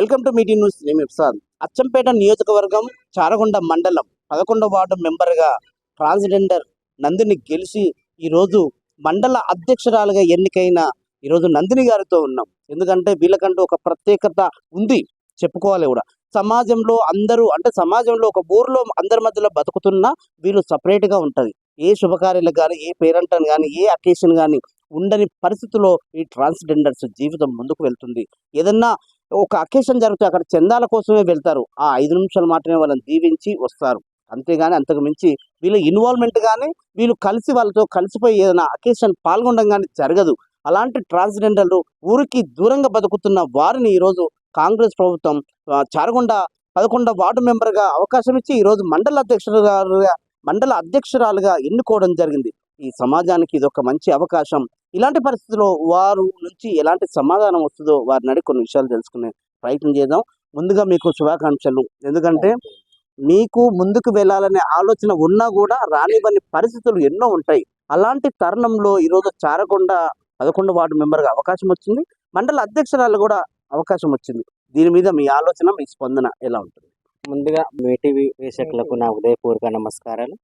Welcome to meeting news. నేను ఇర్సాద్. అచ్చంపేట నియోజకవర్గం చారగొండ మండలం 11వ వార్డు మెంబర్గా ట్రాన్స్జెండర్ నందిని గెలిచి ఈరోజు మండల అధ్యక్షురాలుగా ఎన్నికైన ఈరోజు నందిని గారితో ఉన్నాం. ఎందుకంటే వీళ్ళకంటూ ఒక ప్రత్యేకత ఉంది, చెప్పుకోవాలి కూడా. సమాజంలో అందరూ అంటే సమాజంలో ఒక ఊర్లో అందరి మధ్యలో బతుకుతున్నా వీళ్ళు సపరేట్గా ఉంటుంది. ఏ శుభకార్యాలకు కానీ, ఏ పేరెంట్ అని కానీ, ఏ అకేషన్ కానీ ఉండని పరిస్థితుల్లో ఈ ట్రాన్స్జెండర్స్ జీవితం ముందుకు వెళ్తుంది. ఏదన్నా ఒక అకేషన్ జరిగితే అక్కడ చందాల కోసమే వెళ్తారు. ఆ 5 నిమిషాలు మాత్రమే వాళ్ళని దీవించి వస్తారు. అంతేగాని అంతకు మించి వీళ్ళ ఇన్వాల్వ్మెంట్ కానీ వీళ్ళు కలిసి వాళ్ళతో కలిసిపోయి ఏదైనా అకేషన్ పాల్గొనడం కానీ జరగదు. అలాంటి ట్రాన్స్జెండర్లు ఊరికి దూరంగా బతుకుతున్న వారిని ఈరోజు కాంగ్రెస్ ప్రభుత్వం చారగొండ 11వ వార్డు మెంబర్గా అవకాశం ఇచ్చి ఈరోజు మండల అధ్యక్షురాలుగా ఎన్నుకోవడం జరిగింది. ఈ సమాజానికి ఇది ఒక మంచి అవకాశం. ఇలాంటి పరిస్థితుల్లో వారు నుంచి ఎలాంటి సమాధానం వస్తుందో వారిని అడిగి కొన్ని విషయాలు తెలుసుకునే ప్రయత్నం చేద్దాం. ముందుగా మీకు శుభాకాంక్షలు. ఎందుకంటే మీకు ముందుకు వెళ్ళాలనే ఆలోచన ఉన్నా కూడా రానివ్వని పరిస్థితులు ఎన్నో ఉంటాయి. అలాంటి తరుణంలో ఈరోజు చారకొండ 11వ వార్డు మెంబర్గా అవకాశం వచ్చింది, మండల అధ్యక్షురాలు కూడా అవకాశం వచ్చింది. దీని మీద మీ ఆలోచన, మీ స్పందన ఎలా ఉంటుంది? ముందుగా మీటీవీ వీక్షకులకు నా ఉదయపూర్వక నమస్కారాలు.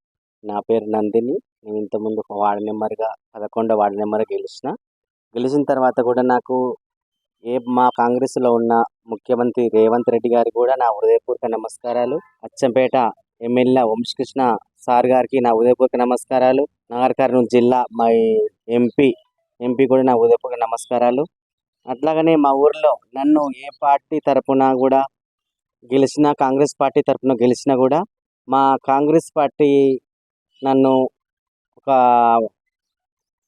నా పేరు నందిని. నేను ఇంతకుముందు వార్డు నెంబర్గా 11వ వార్డు నెంబర్గా గెలిచిన తర్వాత కూడా నాకు మా కాంగ్రెస్లో ఉన్న ముఖ్యమంత్రి రేవంత్ రెడ్డి గారికి కూడా నా హృదయపూర్వక నమస్కారాలు. అచ్చంపేట ఎమ్మెల్యే వంశకృష్ణ సార్ గారికి నా హృదయపూర్వక నమస్కారాలు. నాగర్ కర్నూలు జిల్లా మా ఎంపీ కూడా నా హృదయపూర్వక నమస్కారాలు. అట్లాగనే మా ఊర్లో నన్ను ఏ పార్టీ తరపున కూడా గెలిచినా, కాంగ్రెస్ పార్టీ తరపున గెలిచినా కూడా మా కాంగ్రెస్ పార్టీ నన్ను ఒక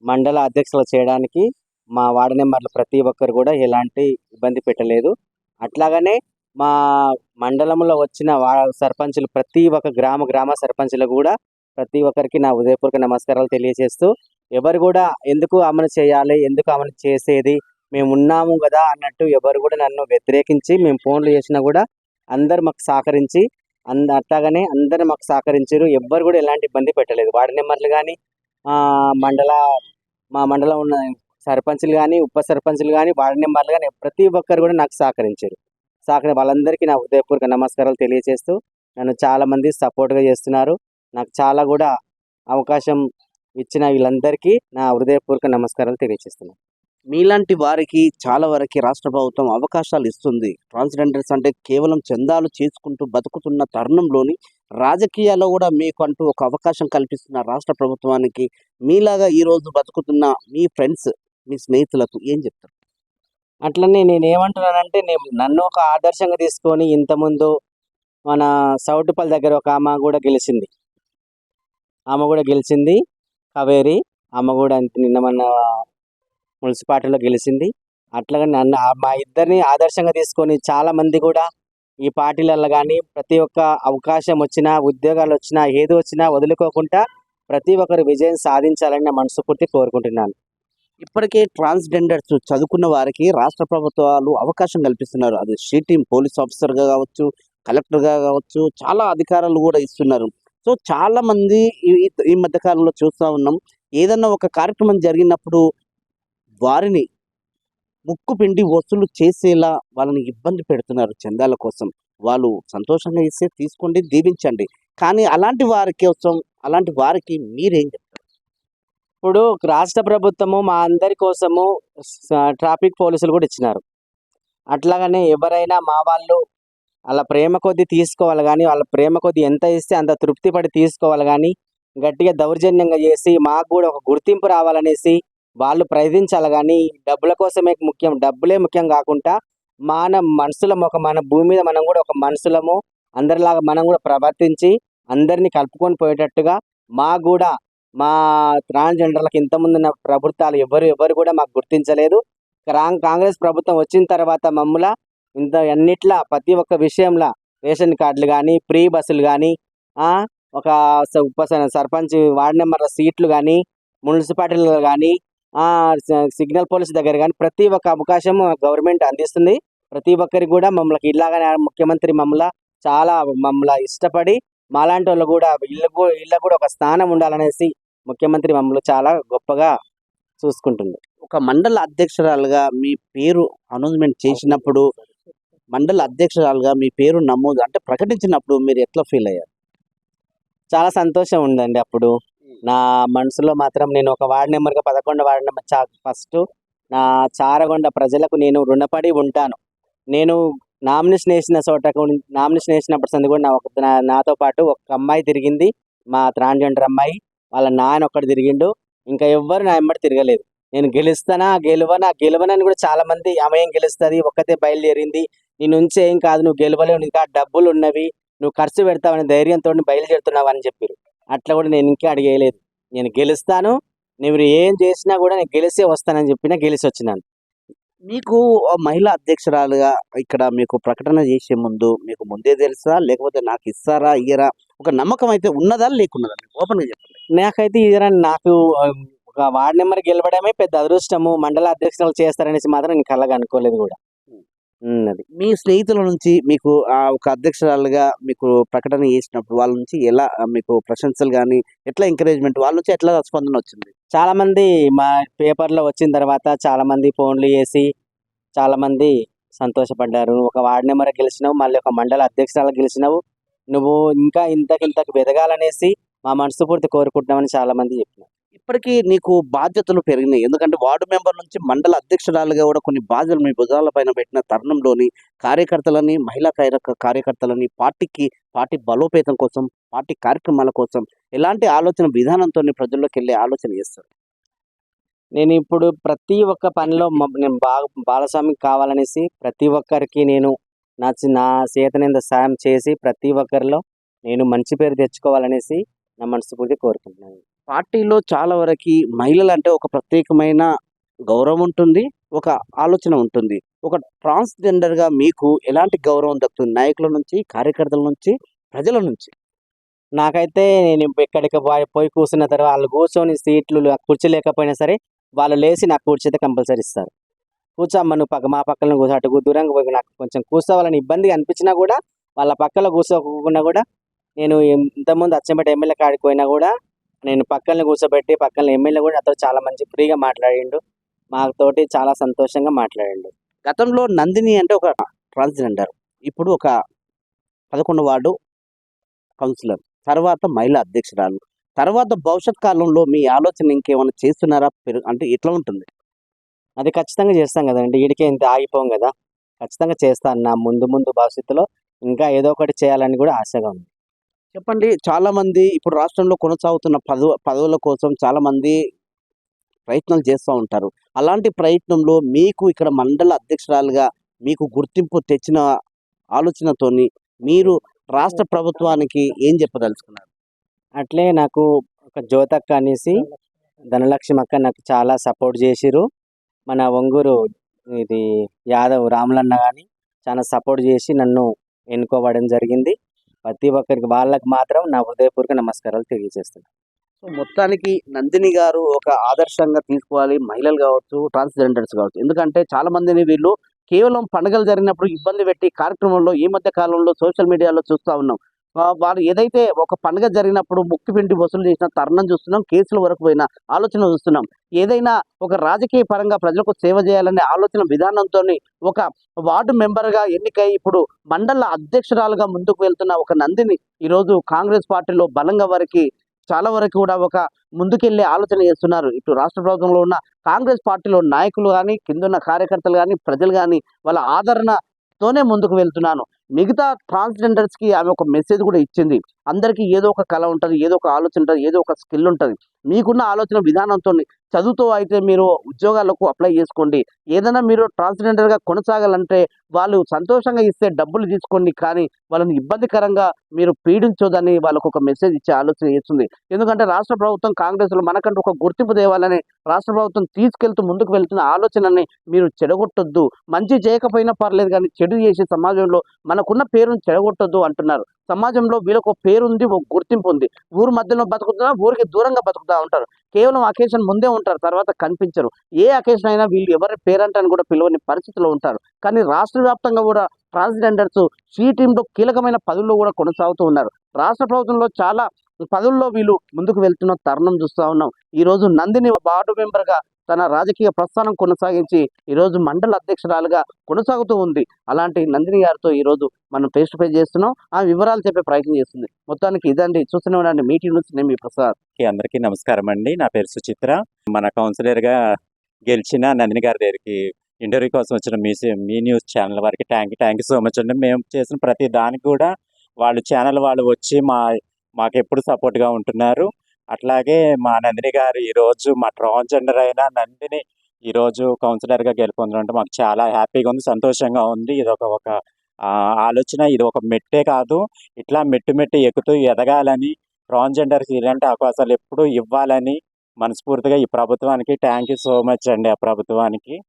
మండల అధ్యక్షులు చేయడానికి మా వార్డు నెంబర్లు ప్రతి ఒక్కరు కూడా ఎలాంటి ఇబ్బంది పెట్టలేదు. అట్లాగనే మా మండలంలో వచ్చిన సర్పంచులు ప్రతి ఒక్క గ్రామ సర్పంచులు కూడా ప్రతి ఒక్కరికి నా హృదయపూర్వక నమస్కారాలు తెలియజేస్తూ, ఎవరు కూడా ఎందుకు అమలు చేయాలి, ఎందుకు అమలు చేసేది, మేము ఉన్నాము కదా అన్నట్టు ఎవరు కూడా నన్ను వ్యతిరేకించి మేము ఫోన్లు చేసినా కూడా అందరు మాకు సహకరించి అట్లాగనే అందరు మాకు సహకరించారు. ఎవ్వరు కూడా ఎలాంటి ఇబ్బంది పెట్టలేదు. వార్డు నెంబర్లు కానీ, మా మండలం ఉన్న సర్పంచులు కానీ, ఉప సర్పంచులు కానీ, వార్డు నెంబర్లు కానీ ప్రతి ఒక్కరు కూడా నాకు సహకరించారు. వాళ్ళందరికీ నా హృదయపూర్వక నమస్కారాలు తెలియజేస్తూ, నన్ను చాలామంది సపోర్ట్గా చేస్తున్నారు. నాకు చాలా కూడా అవకాశం ఇచ్చిన వీళ్ళందరికీ నా హృదయపూర్వక నమస్కారాలు తెలియజేస్తున్నాను. మీలాంటి వారికి చాలా వరకు రాష్ట్ర ప్రభుత్వం అవకాశాలు ఇస్తుంది. ట్రాన్స్జెండర్స్ అంటే కేవలం చందాలు చేసుకుంటూ బతుకుతున్న తరుణంలోని రాజకీయాల్లో కూడా మీకు అంటూ ఒక అవకాశం కల్పిస్తున్న రాష్ట్ర ప్రభుత్వానికి మీలాగా ఈరోజు బతుకుతున్న మీ ఫ్రెండ్స్, మీ స్నేహితులకు ఏం చెప్తారు? అట్లనే నేను ఏమంటున్నానంటే, నన్ను ఒక ఆదర్శంగా తీసుకొని ఇంతకుముందు మన సౌటుపల్లి దగ్గర ఒక ఆమె కూడా గెలిచింది, కావేరి. ఆమె కూడా నిన్న మన మున్సిపాలిటీలో గెలిచింది. అట్లాగే నన్ను మా ఇద్దరిని ఆదర్శంగా తీసుకొని చాలామంది కూడా ఈ పార్టీలలో కానీ ప్రతి ఒక్క అవకాశం వచ్చినా, ఉద్యోగాలు వచ్చినా, ఏది వచ్చినా వదులుకోకుండా ప్రతి ఒక్కరు విజయం సాధించాలని నా మనస్ఫూర్తి కోరుకుంటున్నాను. ఇప్పటికే ట్రాన్స్జెండర్స్ చదువుకున్న వారికి రాష్ట్ర ప్రభుత్వాలు అవకాశం కల్పిస్తున్నారు. అది సిటీం పోలీస్ ఆఫీసర్గా కావచ్చు, కలెక్టర్గా కావచ్చు, చాలా అధికారాలు కూడా ఇస్తున్నారు. సో చాలామంది ఈ మధ్యకాలంలో చూస్తూ ఉన్నాం, ఏదన్నా ఒక కార్యక్రమం జరిగినప్పుడు వారిని ముక్కు పిండి వసూలు చేసేలా వాళ్ళని ఇబ్బంది పెడుతున్నారు చందాల కోసం. వాళ్ళు సంతోషంగా ఇస్తే తీసుకోండి, దీవించండి. కానీ అలాంటి వారికి మీరేం చెప్తారు? ఇప్పుడు రాష్ట్ర ప్రభుత్వము మా అందరి కోసము ట్రాఫిక్ పోలీసులు కూడా ఇచ్చినారు. అట్లాగనే ఎవరైనా మా వాళ్ళు వాళ్ళ ప్రేమ కొద్దీ తీసుకోవాలి, కానీ వాళ్ళ ప్రేమ కొద్దీ ఎంత ఇస్తే అంత తృప్తి పడి తీసుకోవాలి, కానీ గట్టిగా దౌర్జన్యంగా చేసి మాకు కూడా ఒక గుర్తింపు రావాలనేసి వాళ్ళు ప్రయత్నించాలి. కానీ డబ్బుల కోసమే ముఖ్యం, డబ్బులే ముఖ్యం కాకుండా మన భూమి మీద మనం కూడా ఒక మనుషులము, అందరిలాగా మనం కూడా ప్రవర్తించి అందరినీ కలుపుకొని పోయేటట్టుగా మా ట్రాన్స్జెండర్లకు ఇంతకుముందు ఉన్న ప్రభుత్వాలు ఎవరు కూడా మాకు గుర్తించలేదు. కాంగ్రెస్ ప్రభుత్వం వచ్చిన తర్వాత అన్నిట్లా ప్రతి ఒక్క విషయంలో రేషన్ కార్డులు కానీ, ఫ్రీ బస్సులు కానీ, ఒక సర్పంచ్ వార్డు నెంబర్ల సీట్లు కానీ, మున్సిపాలిటీలో కానీ, సిగ్నల్ పోలీస్ దగ్గర కానీ ప్రతి ఒక్క అవకాశం గవర్నమెంట్ అందిస్తుంది. ప్రతి ఒక్కరికి కూడా మమ్మల్ని ఇలాగనే ముఖ్యమంత్రి మమ్మల్ని ఇష్టపడి మాలాంటి వాళ్ళు కూడా ఇళ్ళ కూడా ఒక స్థానం ఉండాలనేసి ముఖ్యమంత్రి మమ్మల్ని చాలా గొప్పగా చూసుకుంటుంది. ఒక మండల అధ్యక్షురాలుగా మీ పేరు అనౌన్స్మెంట్ చేసినప్పుడు మండల అధ్యక్షురాలుగా మీ పేరు నమోదు అంటే ప్రకటించినప్పుడు మీరు ఎట్లా ఫీల్ అయ్యారు? చాలా సంతోషం ఉందండి అప్పుడు. నా మనసులో మాత్రం నేను ఒక వార్డ్ నెంబర్‌గా 11 వార్డ్ నెంబర్ ఫస్ట్ నా చారగొండ ప్రజలకు నేను రుణపడి ఉంటాను. నేను నామినేషన్ ఏసినప్పుడు సంది కూడా నాతో పాటు ఒక అమ్మాయి తిరిగింది. మా ట్రాన్స్‌జెండర్ అమ్మాయి. వాళ్ళ నాన్న ఒక్కడు తిరిగిండు. ఇంకా ఎవ్వరు నా ఎమ్మట తిరగలేదు. నేను గెలవనని కూడా చాలామంది ఆమె ఏం గెలుస్తది ఒక్కతే బయలుదేరింది. నీ నుంచి ఏం కాదు నువ్వు గెలవలేవు ఇంకా డబ్బులున్నవి. నువ్వు ఖర్చు పెడతావనే ధైర్యంతోని బయలుదేరుతున్నావని చెప్పిర్రు. అట్లా కూడా నేను ఇంకా అడిగేయలేదు. నేను గెలుస్తాను. మీరు ఏం చేసినా కూడా నేను గెలిసే వస్తానని చెప్పినా గెలిసొచ్చినాను. మీకు మహిళా అధ్యక్షురాలుగా ఇక్కడ మీకు ప్రకటన చేసే ముందు మీకు ముందే తెలుసా? లేకపోతే నాకు ఇస్తారా? ఇయ్యరా? ఒక నమ్మకం అయితే ఉన్నదా? లేకున్నదా? ఓపెన్‌గా చెప్పండి. నాకైతే నాకు ఒక వార్డ్ నెంబర్ గెలవడమే పెద్ద అదృష్టము. మండల అధ్యక్షురాలు చేస్తారనేసి మాత్రం నేను కలగా అనుకోలేదు కూడా. అది. మీ స్నేహితుల నుంచి మీకు ఒక అధ్యక్షురాలుగా మీకు ప్రకటన చేసినప్పుడు వాళ్ళ నుంచి ఎలా మీకు ప్రశంసలు గాని, ఎట్లా ఎంకరేజ్‌మెంట్ వాళ్ళ నుంచి ఎట్లా స్పందన వచ్చింది? చాలామంది మా పేపర్‌లో వచ్చిన తర్వాత చాలామంది ఫోన్‌లు చేసి చాలామంది సంతోషపడ్డారు. ఒక వార్డ్ నెంబర్ గెలిచినావు, మళ్ళీ ఒక మండల అధ్యక్షురాలుగా గెలిచినావు. నువ్వు ఇంకా ఇంతకు ఎదగాలనేసి మా మనస్ఫూర్తి కోరుకుంటున్నామని చాలామంది చెప్పినారు. ఇప్పటికీ నీకు బాధ్యతలు పెరిగినాయి. ఎందుకంటే వార్డు మెంబర్ నుంచి మండల అధ్యక్షురాలుగా కూడా కొన్ని బాధ్యతలు మీ భుజాల పైన పెట్టిన తరుణంలోని కార్యకర్తలని, మహిళా కార్యకర్తలని పార్టీ బలోపేతం కోసం, పార్టీ కార్యక్రమాల కోసం ఎలాంటి ఆలోచన విధానంతోని ప్రజల్లోకెళ్ళే ఆలోచన చేస్తారు? నేను ఇప్పుడు ప్రతి ఒక్క పనిలో నేను బాగా భాగస్వామికి కావాలనేసి ప్రతి ఒక్కరికి నేను నా చేతనైనంత సాయం చేసి ప్రతి ఒక్కరిలో నేను మంచి పేరు తెచ్చుకోవాలనేసి నా మనస్ఫూర్తిగా కోరుకుంటున్నాను. పార్టీలో చాలా వరకి మహిళలంటే ఒక ప్రత్యేకమైన గౌరవం ఉంటుంది. ఒక ఆలోచన ఉంటుంది. ఒక ట్రాన్స్‌జెండర్‌గా మీకు ఎలాంటి గౌరవం దక్కుతుంది? నాయకుల నుంచి, కార్యకర్తల నుంచి, ప్రజల నుంచి? నాకైతే నేను ఎక్కడికి పోయి కూర్చున్న తర్వాత వాళ్ళు కూర్చొని కుర్చీ లేకపోయినా సరే వాళ్ళు లేచి నాకు కుర్చీ అయితే కంపల్సరీ ఇస్తారు. కూర్చోమ్మ నువ్వు మా పక్కన కూర్చో అటు దూరంగా పోయి నాకు కొంచెం కూర్చోవాలని ఇబ్బందిగా అనిపించినా కూడా వాళ్ళ పక్కన కూర్చోకుండా కూడా నేను ఇంతకుముందు అచ్చంపేట ఎమ్మెల్యే కాడికి పోయినా కూడా నేను పక్కన కూర్చోబెట్టి పక్కన ఎమ్మెల్యే కూడా నాతో చాలా మంచి ఫ్రీగా మాట్లాడిండు. మాతోటి చాలా సంతోషంగా మాట్లాడిండు. గతంలో నందిని అంటే ఒక ట్రాన్స్‌జెండర్. ఇప్పుడు ఒక 11 వార్డు కౌన్సిలర్. తర్వాత మహిళా అధ్యక్షురాలు. తర్వాత భవిష్యత్ కాలంలో మీ ఆలోచన ఇంకేమైనా చేస్తున్నారా? అంటే ఎట్లా ఉంటుంది? అది ఖచ్చితంగా చేస్తాం కదండి. ఈడికే ఇంత ఆగిపోం కదా. ఖచ్చితంగా చేస్తాను. నా ముందు భవిష్యత్తులో ఇంకా ఏదో ఒకటి చేయాలని కూడా ఆశగా ఉంది. చెప్పండి. చాలామంది ఇప్పుడు రాష్ట్రంలో కొనసాగుతున్న పదవుల కోసం చాలామంది ప్రయత్నాలు చేస్తూ ఉంటారు. అలాంటి ప్రయత్నంలో మీకు ఇక్కడ మండల అధ్యక్షురాలుగా మీకు గుర్తింపు తెచ్చిన ఆలోచనతోని మీరు రాష్ట్ర ప్రభుత్వానికి ఏం చెప్పదలుచుకున్నారు? అట్లే నాకు ఒక జ్యోతక్క అనేసి ధనలక్ష్మి అక్క నాకు చాలా సపోర్ట్ చేసిర్రు. మన ఒంగూరు ఇది యాదవ్ రాములన్న గాని చాలా సపోర్ట్ చేసి నన్ను ఎన్నుకోవడం జరిగింది. ప్రతి ఒక్కరికి వాళ్ళకి మాత్రం నా హృదయపూర్వక నమస్కారాలు తెలియజేస్తున్నాను. సో మొత్తానికి నందిని గారు ఒక ఆదర్శంగా తీసుకోవాలి. మహిళలు కావచ్చు, ట్రాన్స్‌జెండర్స్ కావచ్చు. ఎందుకంటే చాలా మందిని వీళ్ళు కేవలం పండుగలు జరిగినప్పుడు ఇబ్బంది పెట్టి కార్యక్రమంలో ఈ మధ్య కాలంలో సోషల్ మీడియాలో చూస్తా ఉన్నాం. వాళ్ళు ఏదైతే ఒక పండుగ జరిగినప్పుడు ముక్కిపిండి వసూలు చేసిన తరుణం చూస్తున్నాం. కేసుల వరకు పోయిన ఆలోచన చూస్తున్నాం. ఏదైనా ఒక రాజకీయ పరంగా ప్రజలకు సేవ చేయాలనే ఆలోచన విధానంతోని ఒక వార్డు మెంబర్‌గా ఎన్నికై ఇప్పుడు మండల అధ్యక్షురాలుగా ముందుకు వెళ్తున్న ఒక నందిని ఈరోజు కాంగ్రెస్ పార్టీలో బలంగా చాలా వరకు కూడా ఒక ముందుకెళ్ళే ఆలోచన చేస్తున్నారు. ఇటు రాష్ట్ర ప్రభుత్వంలో ఉన్న కాంగ్రెస్ పార్టీలో నాయకులు గాని, కిందున్న కార్యకర్తలు గాని, ప్రజలు గాని వాళ్ళ ఆదరణతోనే ముందుకు వెళ్తున్నాను. మిగతా ట్రాన్స్‌జెండర్స్‌కి ఆమె ఒక మెసేజ్ కూడా ఇచ్చింది. అందరికీ ఏదో ఒక కళ ఉంటది. ఏదో ఒక ఆలోచన ఉంటది. ఏదో ఒక స్కిల్ ఉంటది. మీకున్న ఆలోచన విధానంతోని చదువుతో అయితే మీరు ఉద్యోగాలకు అప్లై చేసుకోండి. ఏదైనా మీరు ట్రాన్స్‌జెండర్‌గా కొనసాగాలంటే వాళ్ళు సంతోషంగా ఇస్తే డబ్బులు తీసుకోండి. కానీ వాళ్ళని ఇబ్బందికరంగా మీరు పీడించొద్దని వాళ్ళకొక మెసేజ్ ఇచ్చే ఆలోచన చేస్తుంది. ఎందుకంటే రాష్ట్ర ప్రభుత్వం కాంగ్రెస్‌లో మనకంటూ ఒక గుర్తింపు తేవాలని రాష్ట్ర ప్రభుత్వం తీసుకెళ్తూ ముందుకు వెళ్తున్న ఆలోచనని మీరు చెడగొట్టొద్దు. మంచి చేయకపోయినా పర్లేదు కానీ చెడు చేసి సమాజంలో మనకున్న పేరును చెడగొట్టొద్దు అంటున్నారు. సమాజంలో వీళ్ళకు పేరుంది, ఒక గుర్తింపు ఉంది. ఊరు మధ్యలో బతుకుతున్నా ఊరికి దూరంగా బతుకుతా ఉంటారు. కేవలం అకేషన్ ముందే ఉంటారు. తర్వాత కనిపించరు. ఏ అకేషన్ అయినా వీళ్ళు ఎవరి పేరంటని కూడా పిలవని పరిస్థితిలో ఉంటారు. కానీ రాష్ట్ర వ్యాప్తంగా కూడా ట్రాన్స్‌జెండర్స్ సి టీమ్‌లో కీలకమైన పదవుల్లో కూడా కొనసాగుతూ ఉన్నారు. రాష్ట్ర ప్రభుత్వంలో చాలా పదవుల్లో వీళ్ళు ముందుకు వెళ్తున్న తరుణం చూస్తా ఉన్నాం. ఈరోజు నందిని వార్డు మెంబర్‌గా తన రాజకీయ ప్రస్థానం కొనసాగించి ఈరోజు మండల అధ్యక్షురాలుగా కొనసాగుతూ ఉంది. అలాంటి నందిని గారితో ఈరోజు మనం ఫేస్ టు ఫేస్ చేస్తున్నాం. ఆ వివరాలు చెప్పే ప్రయత్నం చేస్తుంది. మొత్తానికి ఇదండి, చూస్తూనే ఉండండి మీటింగ్ నుంచి నేను మీ ప్రసాద్. అందరికీ నమస్కారం అండి. నా పేరు సుచిత్ర. మన కౌన్సిలర్గా గెలిచిన నందిని గారి దగ్గరికి ఇంటర్వ్యూ కోసం వచ్చిన మీ న్యూస్ ఛానల్ వారికి థ్యాంక్ యూ సో మచ్ అండి. మేము చేసిన ప్రతి దానికి కూడా వాళ్ళు ఛానల్ వాళ్ళు వచ్చి మాకు ఎప్పుడు సపోర్ట్గా ఉంటున్నారు. అట్లాగే మా నందిని గారు ఈరోజు మా ట్రాన్స్జెండర్ అయిన నందిని ఈరోజు కౌన్సిలర్గా గెలుపొందడం అంటే మాకు చాలా హ్యాపీగా ఉంది, సంతోషంగా ఉంది. ఇది ఒక ఆలోచన, ఇది ఒక మెట్టే కాదు, ఇట్లా మెట్టు ఎక్కుతూ ఎదగాలని, ట్రాన్స్జెండర్కి ఇలాంటి అవకాశాలు ఎప్పుడూ ఇవ్వాలని మనస్ఫూర్తిగా ఈ ప్రభుత్వానికి థ్యాంక్ యూ సో మచ్ అండి. ఆ ప్రభుత్వానికి